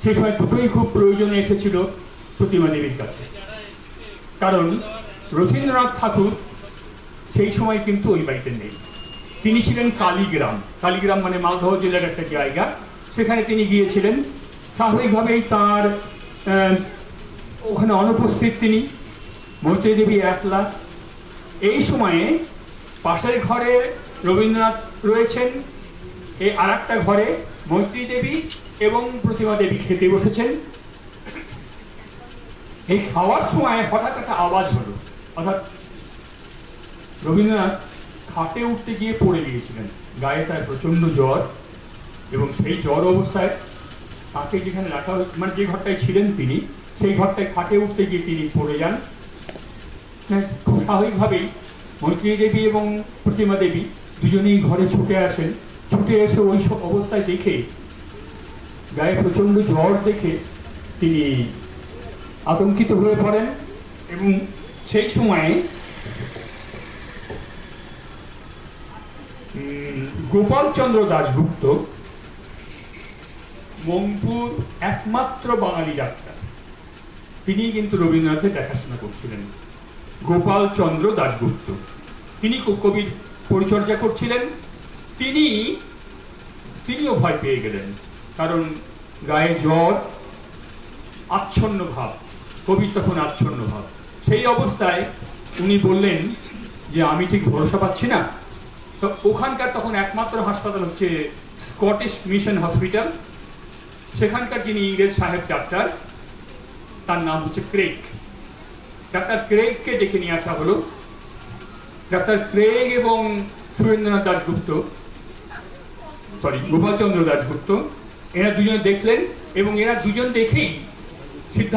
সে সময় দুটোই খুব প্রয়োজনে এসেছিল প্রতিমা দেবীর কাছে, কারণ রথীন্দ্রনাথ ঠাকুর সেই সময় কিন্তু ওই বাড়িতে নেই। তিনি ছিলেন কালীগ্রাম, কালীগ্রাম মানে মালদহ জেলার একটা জায়গা, সেখানে তিনি গিয়েছিলেন। স্বাভাবিকভাবেই তার ওখানে অনুপস্থিত তিনি, মৈত্রী দেবী একলা। এই সময়ে পাশের ঘরে রবীন্দ্রনাথ রয়েছেন, এই আর একটা ঘরে মৈত্রী দেবী এবং প্রতিমা দেবী খেতে বসেছেন। এই খাওয়ার সময় হঠাৎ একটা আওয়াজ হলো, অর্থাৎ রবীন্দ্রনাথ খাটে উঠতে গিয়ে পড়ে গিয়েছিলেন, গায়ে তার প্রচন্ড জ্বর, এবং সেই জ্বর অবস্থায় তাকে যেখানে রাখা হয়েছে, মানে যে ঘরটায় ছিলেন তিনি, সেই ঘরটায় খাটে উঠতে গিয়ে তিনি পড়ে যান। খুব স্বাভাবিকভাবেই মৈত্রী দেবী এবং প্রতিমা দেবী দুজনেই ঘরে ছুটে আসেন। ছুটে এসে ওই সব অবস্থায় দেখে, গায়ে প্রচন্ড জ্বর দেখে তিনি আতঙ্কিত হয়ে পড়েন, এবং সেই সময়ে গোপালচন্দ্র দাশগুপ্ত, মংপুর একমাত্র বাঙালি ডাক্তার, তিনি কিন্তু রবীন্দ্রনাথের দেখাশোনা করছিলেন। গোপালচন্দ্র দাশগুপ্ত তিনি কবির পরিচর্যা করছিলেন। তিনিও ভয় পেয়ে গেলেন, কারণ গায়ে জ্বর, আচ্ছন্ন ভাব, কবির তখন আচ্ছন্ন ভাব। সেই অবস্থায় উনি বললেন যে আমি ঠিক ভরসা পাচ্ছি না। তো ওখানকার তখন একমাত্র হাসপাতাল হচ্ছে স্কটিশ মিশন হসপিটাল। সেখানকার যিনি ইংরেজ সাহেব ডাক্তার, তার নাম হচ্ছে ক্রেগ। ডাক্তার ক্রেগকে ডেকে নিয়ে আসা হলো। ডাক্তার ক্রেগ এবং সুরেন্দ্রনাথ দাশগুপ্ত, গোপালচন্দ্র দাশগুপ্ত, এরা দুজন দেখলেন, এবং এরা দুজন দেখেই সিদ্ধান্ত